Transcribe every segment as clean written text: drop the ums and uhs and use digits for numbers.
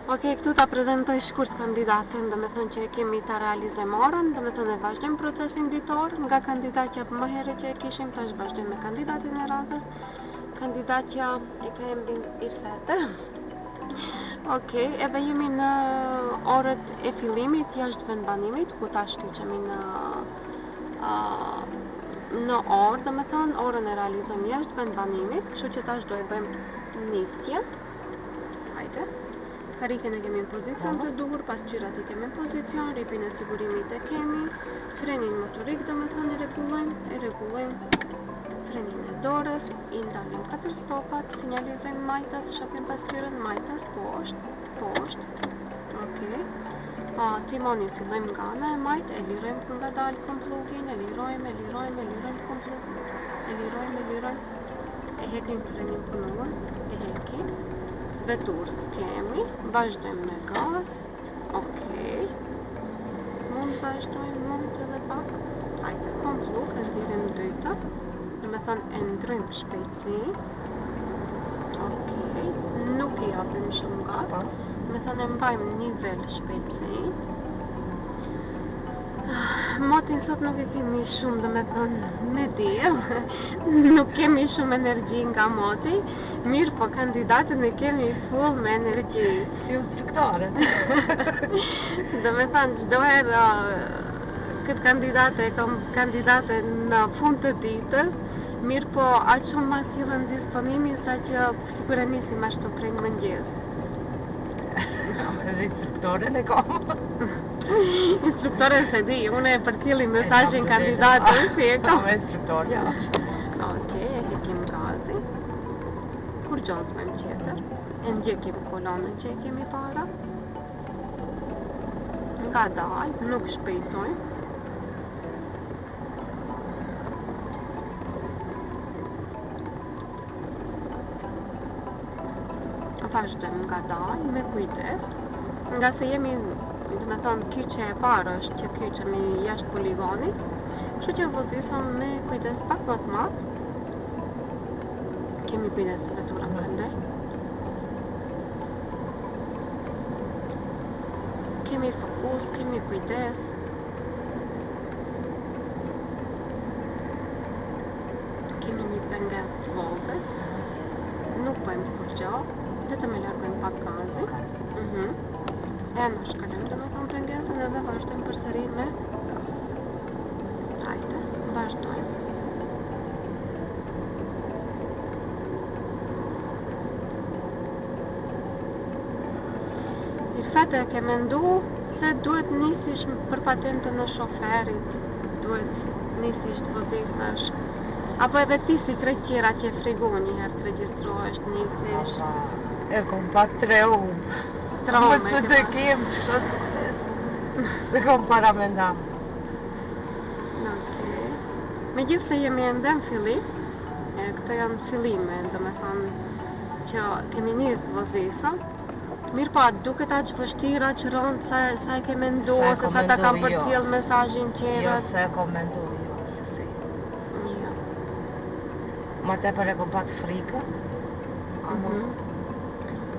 Okej, këtu ta prezentoj shkurt kandidatin, do me thënë që e kemi ta realizojmë orën, do me thënë e vazhdojmë procesin ditor, nga kandidatja më herë që e kishim, tash vazhdojmë me kandidatin e radhës. Kandidatja e ka emrin Irfete. Okej, edhe jemi në orët e fillimit jashtë vendbanimit, ku tash kyçemi në orë, do me thënë, orën e realizojmë jashtë vendbanimit, kështu që tash do e bëjmë nisje. Hajde. Karikën e kemi në pozicion të duhur, pasqyrat i kemi në pozicion, ripin e sigurimit e kemi, frenin motorik do me thënë e rregullojmë, frenin e dorës, i ndalim 4 stopat, sinjalizojmë majtas, shohim pasqyrën, majtas, poshtë, okej. Timonin fillojmë nga ana e majt, e lirojmë nga dalë komplukin, e lirojmë komplukin, e hekim frenin punues, e hekim. Veturës kemi, vazhdojmë me gaz, okej, mund edhe pak, hajde, kompluk, e nxjerrim dyta, do me thënë e ndrojmë shpejtësi, okej, nuk i japim shumë gas, do me thënë e mbajmë nivel shpejtësi. Motin sot nuk e kemi shumë, do me thënë, me diell, nuk kemi shumë energji nga moti, mirë po kandidatën e kemi full me energji. Si instruktore. Do me thënë, çdo herë këtë kandidate në fund të ditës, mirë po aq shumë ma sillen disponimi sa që sikur e nisim ashtu prej mëngjes. Edhe instruktoren e kam. Instruktore se di, unë e përcjelli mesazhin kandidatës si e kam. Instruktorja është. Okej, e hekim gazin. Kur gjozmojmë qeter, e ndjekim kolonën që e kemi para. Nga dalë, nuk shpejtojmë. Vazhdojmë nga dalë, me kujdes, nga se jemi, do me thonë, kyçe e parë është që kyçemi jashtë poligonit, kështu që vozisëm me kujdes pak më të madh. Kemi kujdes vetura prandaj. Kemi fokus, kemi kujdes. Kemi një pengesë të vogël. Nuk bëjmë kurrë, vetëm e largojmë pak gazin. E në shkallojmë, do me thonë pengesën edhe vazhdojmë përsëri me gaz. Hajde, vazhdojmë. Irfete, ke mendu se duhet nisish për patentën e shoferit, duhet nisish të vozisësh, apo edhe ti si krejt tjera që e frigu një herë të regjistrohesh, nisish? E kom pak 3 umë. Mësë të kemë që shë sukses. Se kom para me ndamë. Okej. Me gjithë se jemi ende në fillim, këto janë fillime, do me thonë që kemi njës të vozisa, mirë pa, duket aq vështira që rëndë sa e ke mendu, ose sa ta kam përcjell mesazhin qerët. Jo, se e kom mendu, se si. Ma tepër e kom pat frikë.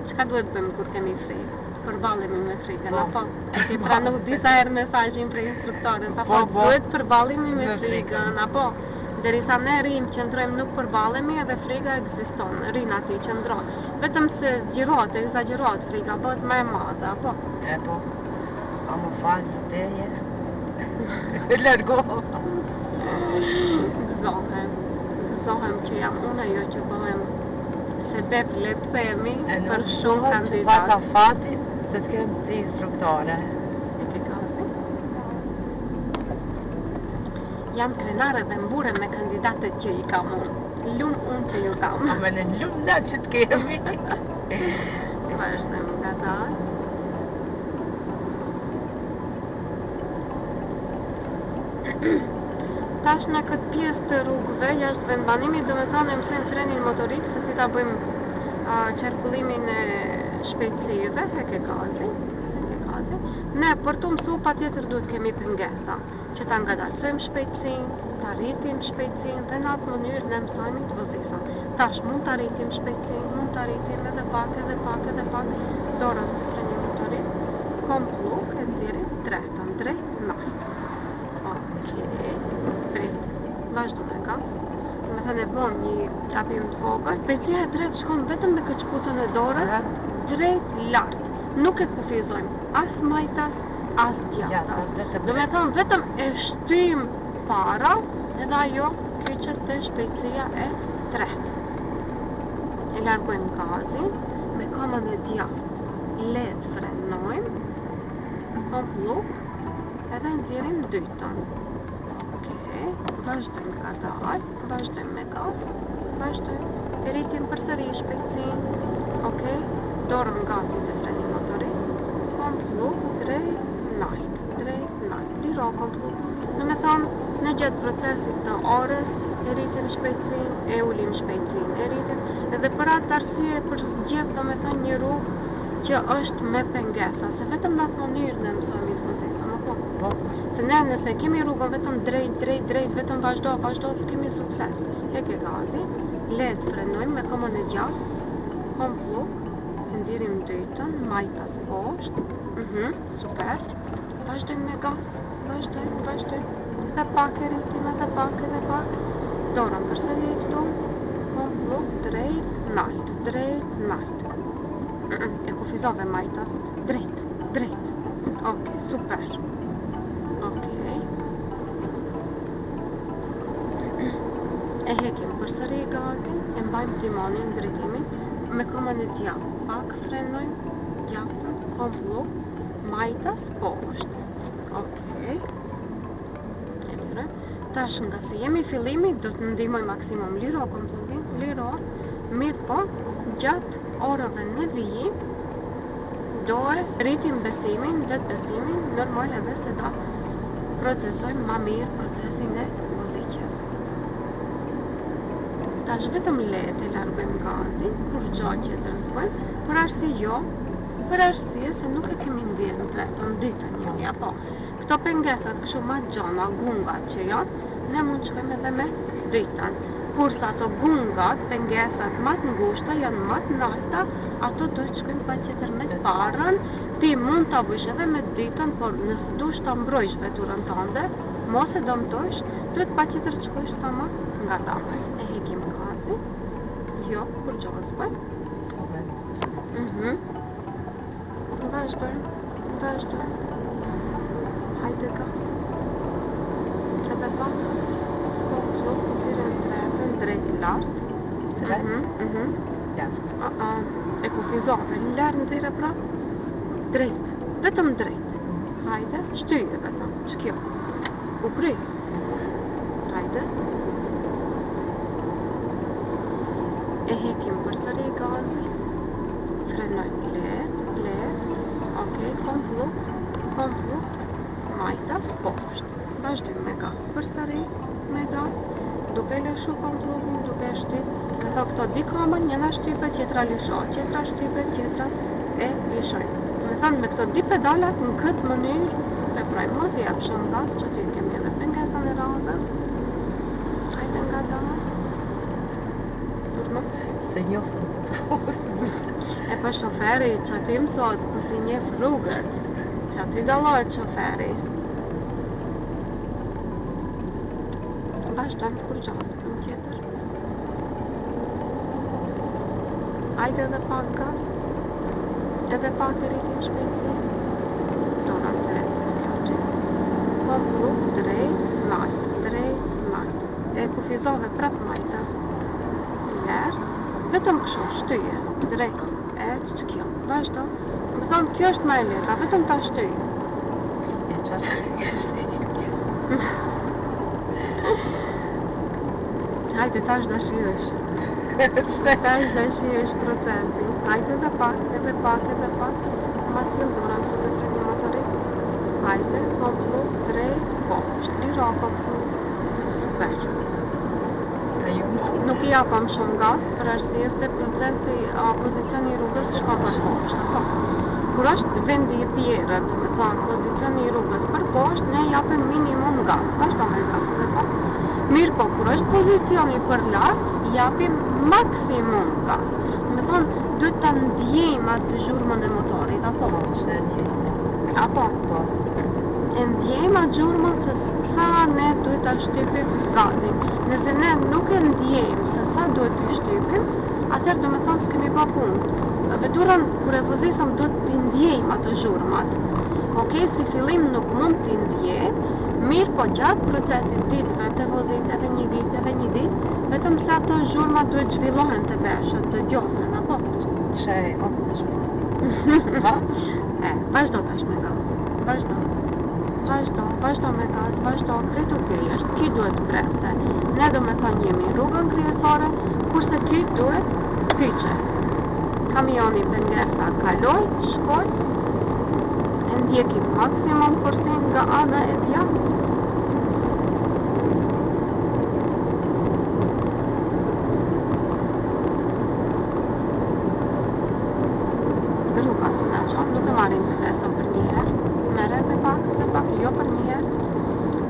Çka duhet bëjmë kur kemi frikë? Përballemi me frikën, apo? E ke pranu disa herë mesazhin për instruktores, apo duhet përballemi me frikën, apo? Derisa ne rrim, qëndrojmë, nuk përballemi, edhe frika ekziston, rrin aty, qëndron. Vetëm se zgjerohet, egzagerohet frika, bëhet më e madhe, apo? E po, a më falë teje. E largohu. Gëzohem që jam unë ajo që bëhem sebeb le të themi për shumë kandidatë. Që pata fatin të kemë ti instruktore. E ke gazin? Jam krenare dhe mbure me kandidatët që i kam unë. Lumë unë që ju kam. A me në lumë nga që të kemi. Vazhdojmë nga dalë. Tash në këtë pjesë të rrugëve, jashtë vendbanimit, do me thonë e mësojmë frenin motorik, se si ta bëjmë qarkullimin e shpejtësive, e ke gazin. Ne, për të mësu, pa tjetër duhet kemi pengesa, që ta ngadalësojmë shpejtësinë, ta rritim shpejtësinë, dhe në atë mënyrë ne mësojmë të vozisëm. Tash mund ta rritim shpejtësinë, mund ta rritim edhe pak, dorën të frenim kompluk, e nxjerrim tretën, drejt lart. Okej, drejt. Vazhdo me gas. Me thënë e bën një kapim të vogël, pecia e drejt shkon vetëm me këçputën e dorës, drejt lart. Nuk e kufizojmë as majtas, as djathtas. Do me thënë vetëm e shtym para, edhe ajo kyçet te shpejtësia e tretë. E largojmë gazin, me kamën e djathtë le të frenojmë, kompluk, edhe nxjerrim dytën. Okej, vazhdojmë kadal, vazhdojmë me gaz, vazhdojmë, e rritim përsëri shpejtësinë. Okej, dorën gati te freni motorit, kompluk, drejt lart, liro kompluk. Do me thonë, në gjatë procesit të orës, e rritim shpejtësinë, e ulim shpejtësinë, e rritim, edhe për atë arsye për zgjedh do me thonë një rrugë që është me pengesa, se vetëm në atë mënyrë ne mësojmë të fuqizojmë, apo? Se ne nëse kemi rrugën vetëm drejt, vetëm vazhdo, s'kemi sukses. Heke gazi, le të frenojmë me këmbën e gjatë, kompluk, nxjerrim dytën, majtas poshtë, super, vazhdojmë me gaz, vazhdojmë, edhe pak e rritim, edhe pak, dorën përsëri këtu, kompluk, drejt lart. E kufizove majtas, drejt. Okej, super. Okej. E hekim përsëri gazin, e mbajmë timonin, drejtimin, me këmbën e djathtë. Pak frenojmë, djathtën, kompluk, majtas poshtë. Okej. Tash nga se jemi fillimi, do të ndihmoj maksimum liro komplukin, mirë po, gjatë orëve në vijim, do e rritim besimin, vetë besimin, normal edhe se do procesojmë ma mirë procesin e muzikës. Tash vetëm le të largojmë gazin, kur gjatë që të rëzbojmë, për arsye se nuk e kemi nxjerrë në tretën, dytën jemi, apo këto pengesat kështu ma gjona, gungat që janë, ne mund të shkojmë edhe me dytën. Kurse ato gungat, pengesat ma të ngushta, janë ma të larta, ato do të shkojmë patjetër me të parën, ti mund ta bësh edhe me dytën, por nëse dush ta mbrojsh veturën tënde, mos e dëmtosh, duhet patjetër të shkosh sa më ngadalë. E hekim gazin, jo, kur gjozbën. Vazhdojmë. Hajde gaz. Edhe pak. Kompluk, nxjerrim tretën, drejt lart. E kufizove, lart nxjerrë pra. Drejt. Vetëm drejt. Hajde, shtyje vetëm. Ç'kjo? U kry. Hajde. E hekim përsëri gazin. Frenojmë lehtë. Okej, kompluk, majtas poshtë. Vazhdojmë me gaz përsëri, duke lëshu komplukin, duke shtyp. Me tha këto di kamën, njëna shtypet, tjetra lëshohet, tjetra shtypet, tjetra e lëshojnë. Me thanë me këto di pedalat në këtë mënyrë, veprojmë mos i jap shumë gaz, që ty kemi edhe pengesën e radhës. Hajde nga dalë. Se njoftën E pa shoferi që ti mësot, ku si njeh rrugët, që ti dallohet shoferi. Vazhdojmë kur gjasëm tjetër. Hajde edhe pak gaz, edhe pak e rritim shpejtësinë. Dorën drejt, kompluk, drejt, lart. E kufizove prap majtas. Vetëm kështu, shtyje, drejt, ç'kjo, vazhdo. Më thonë, kjo është ma e lehta, vetëm ta shtyje. E qatë shtyje. Hajde, tash da shihesh. Tash da shihesh procesin. Hajde edhe pak. Ma sill dorën të freni motorit. Hajde, kompluk, drejt, poshtë, liro kompluk. Super. Nuk i japam shumë gaz, për arsye se procesi, pozicioni i rrugës shkon për poshtë. Kur është vendi i pjerët, me thonë, pozicioni i rrugës për poshtë, ne japim minimum gaz. Vazhdo me gaz. Mirë po, kur është pozicioni për lart, japim maksimum gaz. Me thonë, duhet ta ndjejmë atë zhurmën e motorit, apo? apo? Po. E ndjejmë atë gjurmën se sa ne duhet ta shtypim gazin. Nëse ne nuk e ndjejmë se sa duhet të shtypim, atëherë do me thonë s'kemi pa punë. Veturën, kur e vozisëm, do t'i ndjejmë ato zhurmat. Okej, si fillim nuk mund t'i ndjej, mirë po gjatë procesit ditëve të vozit edhe një ditë, vetëm se ato zhurmat duhet zhvillohen të veshët, të gjohen, apo? Shej, opë të shme. Ha? Vazhdo tash me gaz. Vazhdo me gaz, vazhdo, kretu ky është, ky duhet prese. Ne do me thonë jemi rrugën kryesore, kurse ky duhet kyçe. Kamioni të ngresa kaloj, shkoj, e ndjekim maksimum forcin nga ana e djathtë. Rruga që na çon, nuk e marrim kresën për një herë, merret e pak, jo për një herë.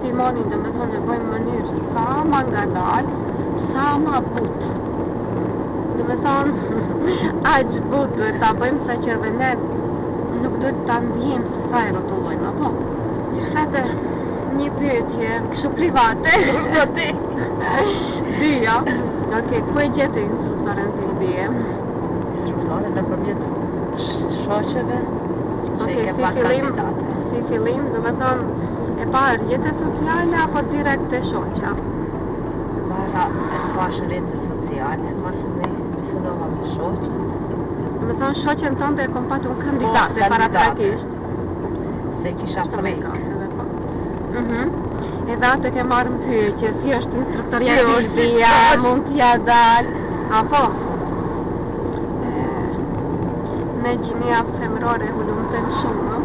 Timonin do me thonë e bëjmë në mënyrë sa ma ngadalë, sa ma butë. Do me thonë, aq butë duhet ta bëjmë sa që edhe ne nuk duhet ta ndjejmë se sa e rrotullojmë, apo? Shfete, një pyetje, kështu private. Bia. Okej, ku e gjete instruktoren Silvie? Instruktore nëpërmjet shoqeve që i ke pa kandidate. Si fillim, do me thonë, e parë rrjetet sociale apo direkt te shoqja? Para e pash rrjetet sociale, mas me bisedova me shoqen. Do me thonë, shoqen tënde e kom patur kandidate paraprakisht. Se kisha frikë. Edhe atë ke marrë në pyetje, si është instruktoria Si është, Silvia, si është? mund t'ja dalë, apo? Me gjinia femrore hulumten shumë,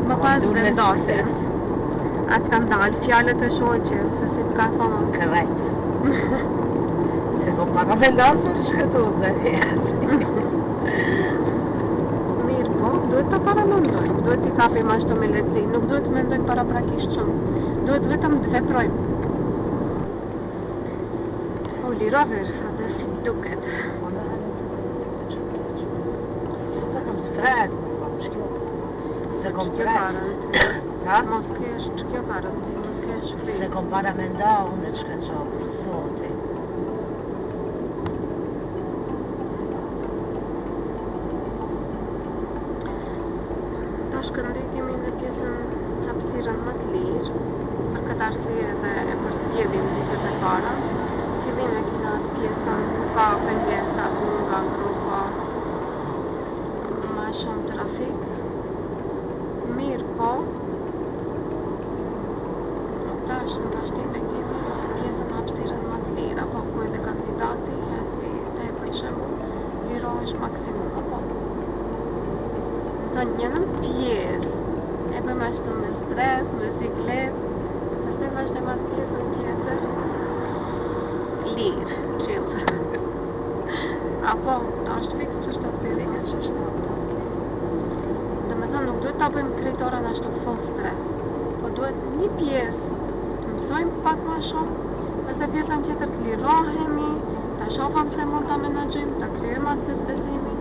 më pas vendosin. Atë kanë dalë fjalët e shoqes, se si t'ka thonë. Kërrejt. Se kom para vendasur që këtu dhe Mirë po, duhet të paramendojmë, duhet t'i kapim ashtu me lehtësi, nuk duhet të mendojmë paraprakisht shumë, duhet vetëm të veprojmë. O, lirover, atë si duket. Se të kam sfred, se kom prek. Ha? Mos kesh që parën ti, mos kesh Se frikë. kom paramenda unë që kanë qopër, soti. Tash këndekemi në pjesën hapësirën më të lirë, për këtë arsye dhe e përzgjedhim ditët e para. Fillim e kina pjesën ka pengesa nga grupa, ma shumë trafik. Mirë po, tash në vazhdim e kemi pjesën hapësirën më të lirë, apo ku edhe kandidati, e si te për shembull, lirohesh maksimum, apo? Të njënëm pjesë, e bëjmë ashtu me stres, me siklet, pastaj vazhdojmë atë pjesën tjetër, lirë, chill. Apo, është fiks që është si fiks që është. Do me thënë, nuk duhet ta bëjmë krejt orën ashtu full stres, po duhet një pjesë të mësojmë pak më shumë, pastaj pjesën tjetër të lirohemi, ta shohim se mund ta menaxhojmë, ta krijojmë atë vetbesimin,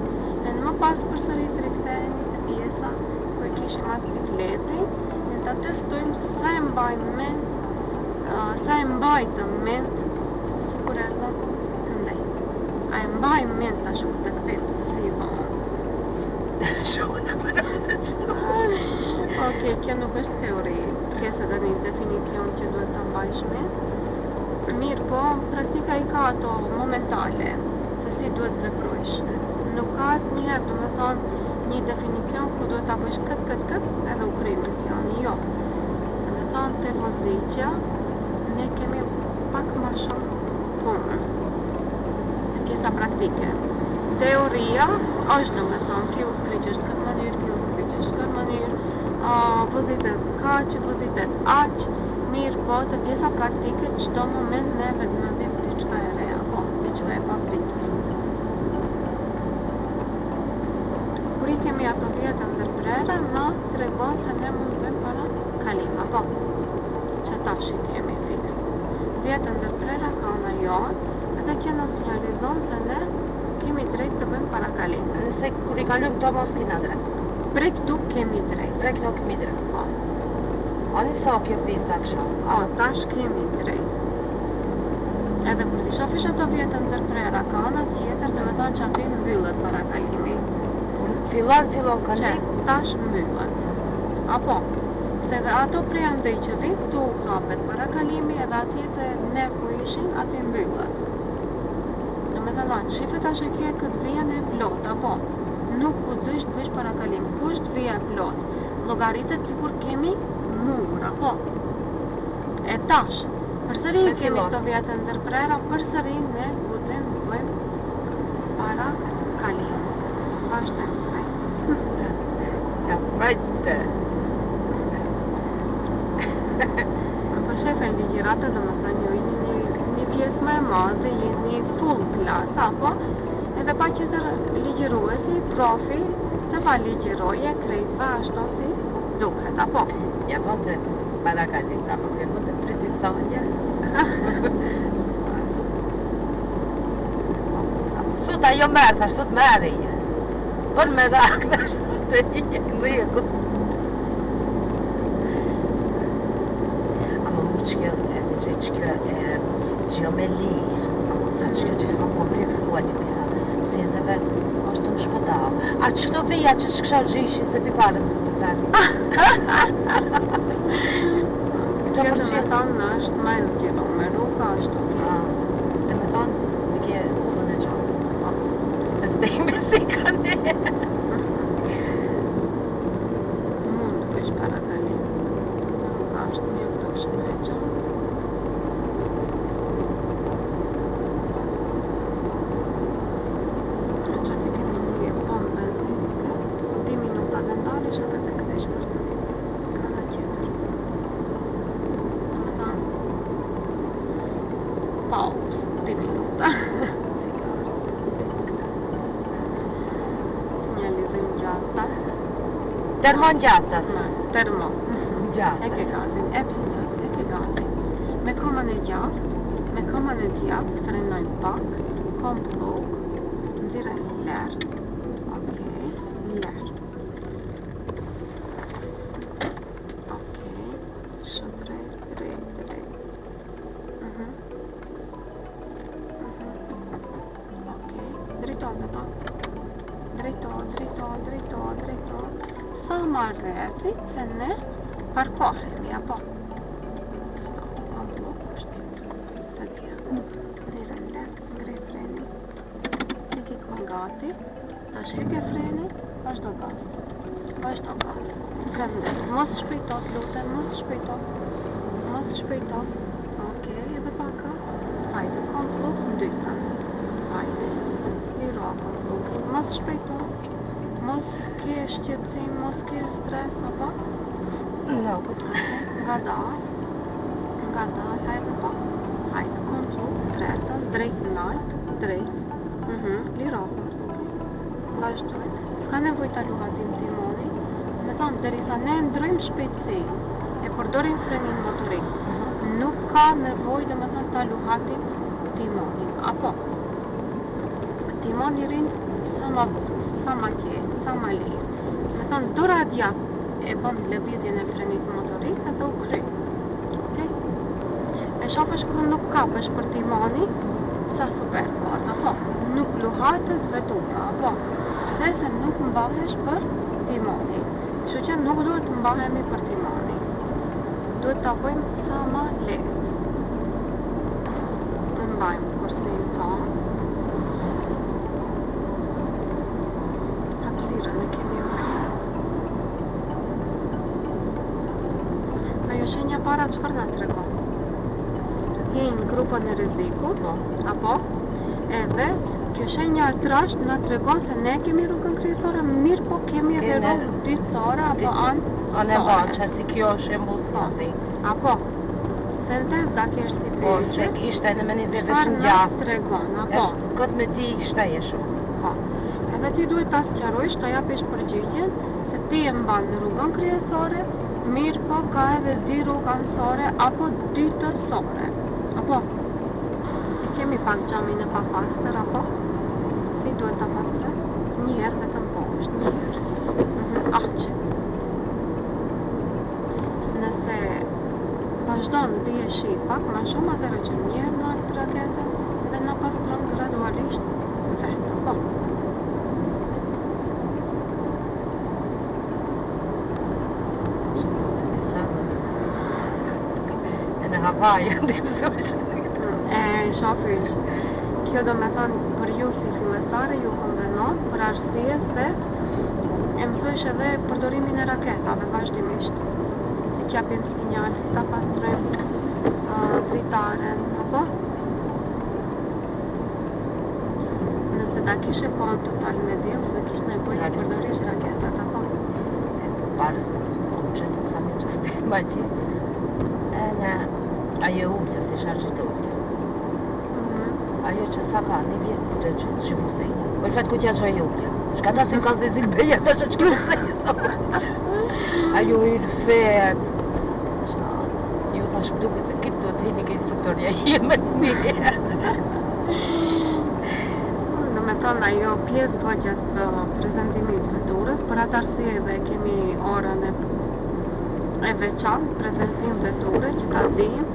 e më pas përsëri të rikthehemi te pjesa ku e kishim atë cikletin, e ta testojmë se sa e mbajmë mend, sa e mbajtëm mend, sikur e dhëm këndej. A e mbajmë mend tash kur të kthejmë se si i bëmë. Shumë në përëtë qëto. Okej, kjo nuk është teori, pjesë edhe një definicion që duhet të mbajsh mend. Mirë po, praktika i ka ato momentale, se si duhet veprojsh. Nuk ka asnjëherë, do me thonë, një definicion ku duhet ta bësh këtë, edhe u kry misioni, jo. Do me thonë, te vozitja, ne kemi pak më shumë punë, e pjesa praktike. Teoria është, do me thonë, kjo kryqesh këtë mënyrë, kjo kryqesh këtë mënyrë, pozitet kaq, pozitet aq, mirë po, të pjesa praktike, çdo moment ne vetëm diçka e re, apo diçka e papritur. Kur i kemi ato vjetë ndërprera, na tregon se ne mund të bëjmë para kalim, apo që tash i kemi fiks. Vjetë ndërprera ka ona jonë, edhe kjo nësë realizon se ne kemi drejt të bëjmë para kalim. Nëse kur i kalëm këto mos kina drejt. Prej këtu kemi drejt. Prej këtu kemi drejt. Po. Ani sa kjo pista kësha? Tash kemi drejt. Edhe kur ti shofish ato vjetën ndërprera, ka ana tjetër, dhe me thonë që aty mbyllet parakalimi. Fillon kalim? Tash mbyllet. Apo, se dhe ato prej andej që vit, tu hapet parakalimi edhe atjete ne ku ishin, aty mbyllet. Dhe me thonë, shifre tash e kje këtë vijen e plot, apo, nuk ku dzysht bësh parakalim, kusht vija e plot. Llogaritet sikur kemi mur, apo. E tash, përsëri kemi këto vjetë ndërprera, përsëri ne guxim bëjmë parakalim. Vazhdojmë. Ja, vajte. Po shefe ligjërata dhe më thënë ju një pjesë më e madhe, një full klas, apo edhe pa qëtër ligjëruesi, profi, të pa ligjëroje krejtve ashtu si duhet, apo? Ja, po të parakalim, apo këmë të prezisonje. Sot ajo merë, thash, sot merë i. Por me rak, thash, sot e një rriku. Ama mu qëkjo geomeli, ta qëkjo gjithë më kompleks kua një pisa, si edhe vetë është të më shpëtau. A që këto veja që shkësha gjyshi se piparës të të përë? Kjo dhe me thonë është ma e zgjelo, me ruka është dhe me thonë në kje udhën e gjohë. Dhe zde ime si ka ne. Mund të bësh parakalim. Nuk është një të shumë e gjohë. Që ti kemi një pomë benzinske, 10 minuta dhe ndalish edhe të këtesh përsëri. Ana tjetër. Pauz, 10 minuta. Sinjalizim gjatas. Termon gjatas. Termo. Gjatas. E ke gazin, e sinjal, e ke gazin. Me komën e gjatë, frenojmë pak, kom plug, nxirrem lart. Okej, lart. Okej, shumë drejt. Okej, drejto me ta. Drejto. Sa marrë rreti, se ne parkohemi, apo? Stop, kom plug, shtetës. Të tjerë. Nxirrem lart, ngrej frenin. Gati, tash heke freni, vazhdo gas. Gëndet, mos shpejto, lutem, mos shpejto. Okej, edhe pa gas. Hajde, kom plug në dytën. Hajde, liro kom plug. Mos shpejto, mos ke shqetësim, mos ke stres, apo? No. Nga dal, hajde pa. Hajde, kom plug, tretën, drejt nalt, drejt. Liro. Vazhdoj. S'ka nevoj ta luhatim timoni. Me thonë, derisa ne ndrojmë shpejtësi, e përdorim frenin motorik, nuk ka nevoj dhe me thonë ta luhatim timonin. Apo? Timoni rinë sa ma butë, sa ma qetë, sa ma lirë. Me thonë, dora djatë e bën lëvizjen e frenit motorik edhe u kry. Okay? E shofesh kur nuk kapesh për timoni, sa super kot, apo? Nuk luhatet vetura, apo? Pse se nuk mbahesh për timoni. Kështu që nuk duhet të mbahemi për timoni. Duhet ta bëjmë sa ma lehtë. Të mbajmë kursin tonë. Hapësirën e kemi urë. Ajo shenja para çfarë na tregon? Jeni në grupën e rrezikut, apo? Edhe kjo shenja trasht na tregon se ne kemi rrugën kryesore, mirë po kemi edhe rrugë dytësore apo anë e banqa, si kjo është e mbulsati. Apo, sentez da kesh si Po, se kishte në menit dhe vesh në gjatë. Tregon, apo? Këtë me ti shta e shumë. Po. Edhe ti duhet ta sqarojsh, ta japish përgjigjen se ti e mban në rrugën kryesore, mirë po ka edhe dy rrugë anësore apo dy tërësore. Apo? E kemi pak xhamin e papastër, apo? Si duhet ta pastroj? Një herë vetëm poshtë, një herë. vazhdon të bie shi pak më shumë atëherë që njerë në raketën dhe në pastron gradualisht vetë. Po. Në Havaj, dhe mësojsh. Shofish, kjo do me thonë për ju si fillestare ju konvenon për arsye se e mësojsh edhe përdorimin e raketave vazhdimisht. Si qapim sinjal, si ta pastrojmë dritaren, apo? Nëse ta kishe kohën total me diell, se kish nevojë të përdorish raketat, apo? Parës me mësojnë që se sa me që stema që ajo ullja, si shargjit ullja. Ajo që sa ka, një vjetë për të që shqipusejnë. Për fatë ku që ajo ullja. Shka ta si më kanë zezin bëja të që shqipusejnë. Ajo i rëfet. Ju thash më duke se kitë do të hemi ke instruktoria jeme të mirë. Do me thonë ajo pjesë bëgjat prezentimit veturës, për atë arsye dhe kemi orën e veçantë prezentim veture që ta dim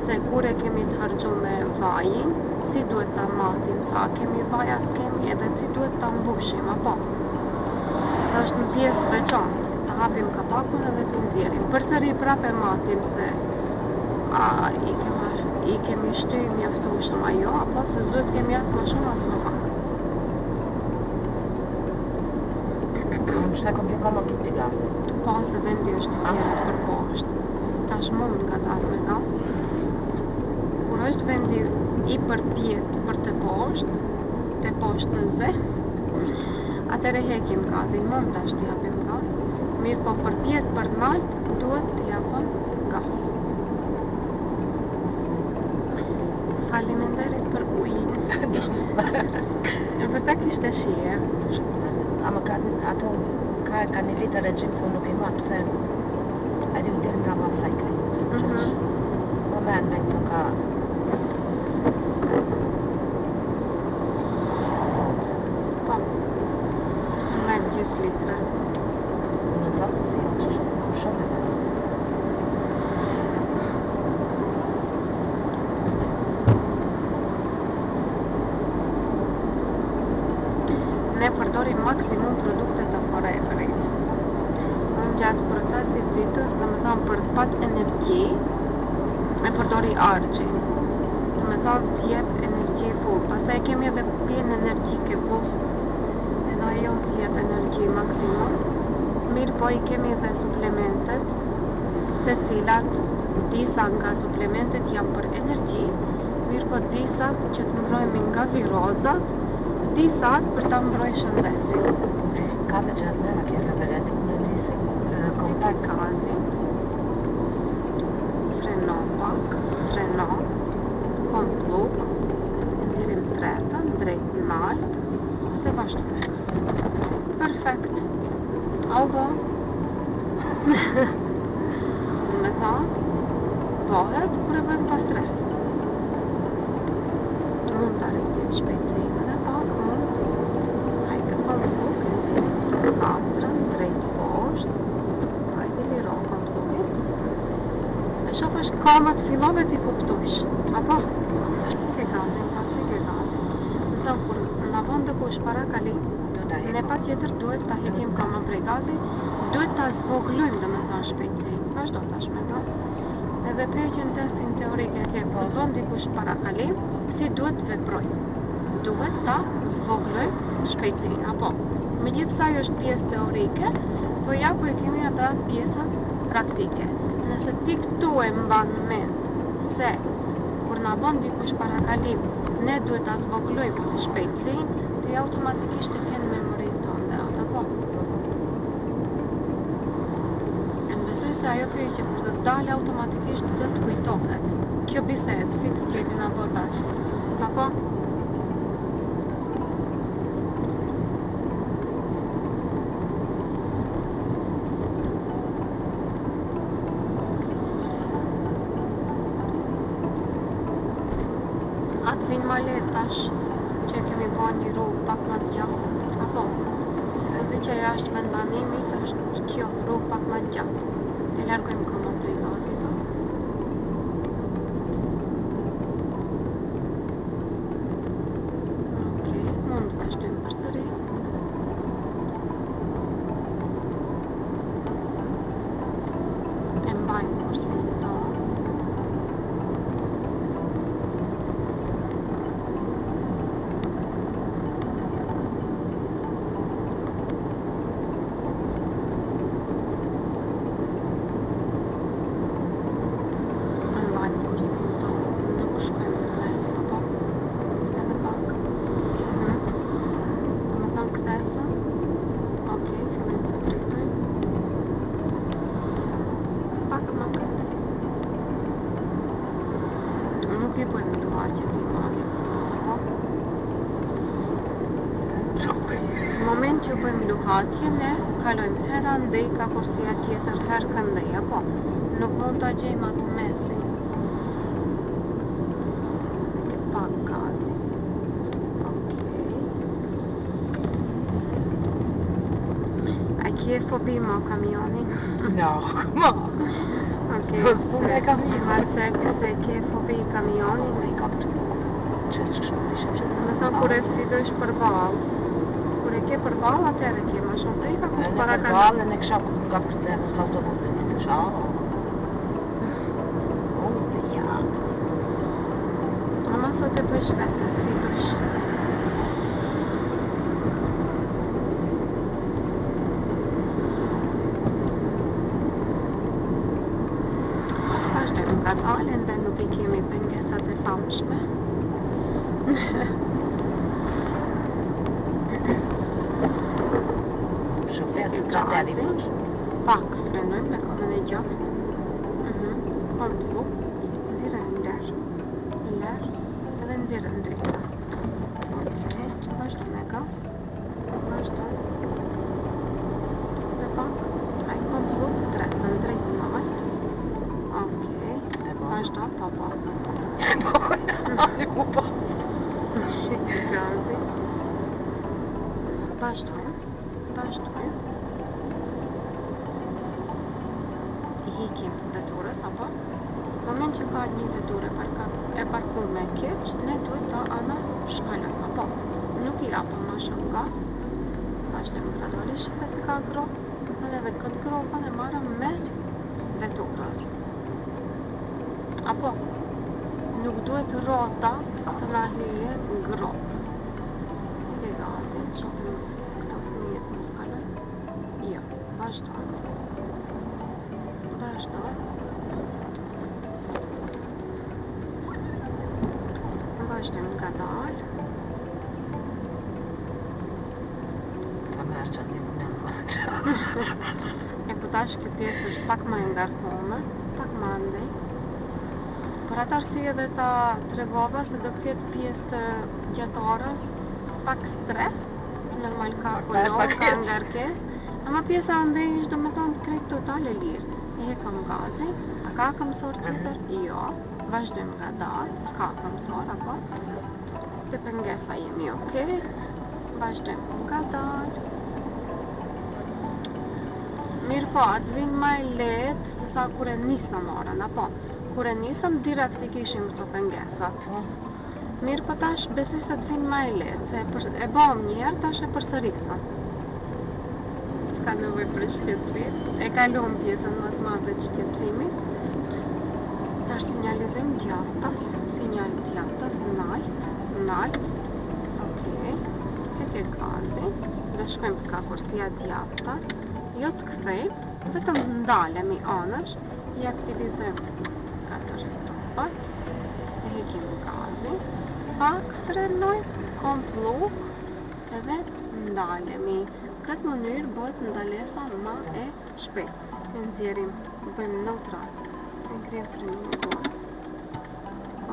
se kur e kemi të hargju me vajin, si duhet ta matim, sa kemi vaj, as kemi, edhe si duhet ta mbushim, apo? Sa është në pjesë veçantë, ta hapim kapakun edhe të nxjerrim. Përsëri prapë matim se i kemi shty mjaftueshëm ajo, apo se s'duhet kemi as më shumë as më pak. Unë shta komplika më kitë të gazë. Po, se vendi është të tjerët për poshtë. Tash mund nga dalë me gaz. Kur është vendi i përpjet për të poshtë në ze, atëre hekim gazin, mund tash të japim gaz. Mirë po përpjet për nalt, duhet të japim gaz. Faleminderit për ujin. E vërtet ishte shije. Ama ato ka një vitë regjim, thonë nuk i marë, pse edhe u dirë nga ma flajka. Më menë me këto ka... Po, menë gjysë litre. Në të thotë se si janë që shumë e menë. Ne përdorim maksimum produkte të foreverit. Unë gjatë procesit ditës, dhe me thonë për pat energji, e përdori argjin. Dhe me thonë t'jep energji full. Pastaj kemi edhe pjenë energjike boost, edhe ajo t'jep energji maksimum. Mirë po i kemi edhe suplementet, të cilat disa nga suplementet janë për energji, mirë po disa që të mbrojmë nga virozat, disa për ta mbroj shëndetin. Ka me gjatë mëra kjo rëveret, unë e disi Kompakt gazin, frenon pak, frenon, kompluk, nxjerrim tretën, drejt nalt, dhe bashkë me gaz. Perfekt. Aubo. Me thonë, bëhet kur e bëjmë pas rest. Mund të arritim shpejtësimin e pak, mund. Hajde kompluk, nxjerrim katrën, drejt poshtë. Hajde liro komplukin. E shofësh kamët fillove t'i kuptush. Apo? Ke gazin, ke gazin. Në thonë, kur në vonë të kush para kalim, ne pa tjetër duhet ta hekim kamën prej gazit, duhet ta zvoglojmë dhe me thonë shpejtësi. Vazhdo tash me gaz. Edhe pyetjen testin teorike ke po vonë dikush para kalim, si duhet të veprojmë. Duhet ta zvoglojmë shpejtësi, apo? Megjithëse ajo është pjesë teorike, po ja ku e kemi ata pjesën praktike. Nëse ti këtu e mban mend se kur na bën dikush para kalim, ne duhet ta zvoglojmë shpejtësinë, ti automatikisht e ke në memorinë tënde, apo? Besoj se ajo pyetje kur të dalë automatikisht do të kujtohet. Kjo bisedë fiks kemi në abordaj. Apo? Atë vinë ma letë tash që kemi bo një rrugë pak më të gjatë. Apo? Se rëzi që jashtë vendbanimit është kjo rrugë pak më të gjatë. E largojmë komën prej gazit. moment që bëjmë luhatje, ne kalojmë her andej ka kursia tjetër, her këndej, apo? Nuk mund ta gjejmë atë mesin. Pak gazi. A ke fobi me kamionin? No, ma. Okej, Mos punë e kamionit. Marcel, se ke fobi kamionin? I ka përshtypur. Ç'është kështu, Me thonë kur e sfidojsh përballë. Kur e ke përballë, atëherë ke më shumë frikë, kur para ka Në në kisha nga përcenu së autobusit, si të shao. Ja. Ama sot e bësh vetë, sfidojsh. Vazhdojmë nga dalën dhe nuk I kemi pengesat e famshme. Shoferë të qateri përsh. Pak frenojmë me komën e gjatë. Kom të nxirë nder, edhe nxirë ndrejta. Okej, vazhdo me gas. Vazhdo. Dhe pak, ai kom të drejtën drejt nalt. Okej, vazhdo, po. Gazi. Vazhdojmë. Hikim veturës, apo? Moment që ka një veturë e parkuar me keq, ne duhet ta anashkalojmë, apo? Nuk I rapëm më shumë gas. Vazhdojmë gradualisht që se ka grop, edhe këtë gropën e marrëm mes veturës. Apo? Nuk duhet rrota të na hyjë në grop. Ke gazin, shohim këto fëmijët mos kalojnë. Jo, vazhdojmë. Vazhdojmë nga dalë. Sa merë që një më në E po tash kjo pjesë është pak më e ngarkuar, pak më andej. Për atë arsye edhe ta tregova se do ketë pjesë të gjatorës pak stres, se normal ka punon, ka ngarkesë, ama pjesa andej është domethënë krejt total e lirë. E kam gazin, a ka këmësor tjetër? Jo, vazhdojmë nga dalë, s'ka këmësor, apo? Te pengesa jemi okej, vazhdojmë nga dalë. Mirë po, atë vinë ma e letë se sa kur e nisëm orën, apo? Kur e nisëm, direkt I kishim këto pengesat. Mirë po tash, besoj se të vinë ma e letë, se e bom njerë, tash e përsërisëm. Ka nevoj për shqetësim. E kalon pjesën më të madhe të shqetësimit. Tash sinjalizojmë djathtas, sinjal djathtas, nalt. Okej. E ke gazin. Dhe shkojmë ka kursia djathtas. Jo të kthejmë, vetëm ndalemi anësh. I aktivizojmë 4 stopat. E hekim gazin. Pak frenojmë, kom pluk, edhe ndalemi. Këtë mënyrë bëhet ndalesa ma e shpejt. E nxjerrim, bëjmë neutral. E ngrim frenimin e dorës.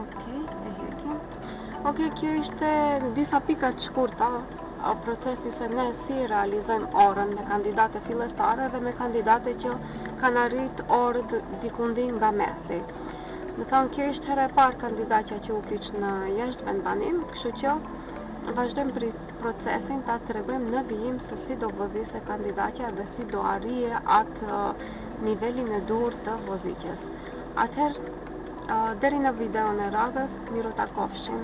Okej, e hekim. Okej, kjo ishte disa pika të shkurta o procesi se ne si realizojmë orën me kandidate fillestare dhe me kandidate që kanë arrit orë dikundi nga mesi. Më thonë, kjo ishte herë e parë kandidatja që u kyç në jashtë vendbanim, kështu që vazhdojmë për procesin ta tregojmë në vijim se si do vozise kandidatja dhe si do arrije atë nivelin e dur të vozitjes. Atëherë, deri në videon e radhës, miru takofshin.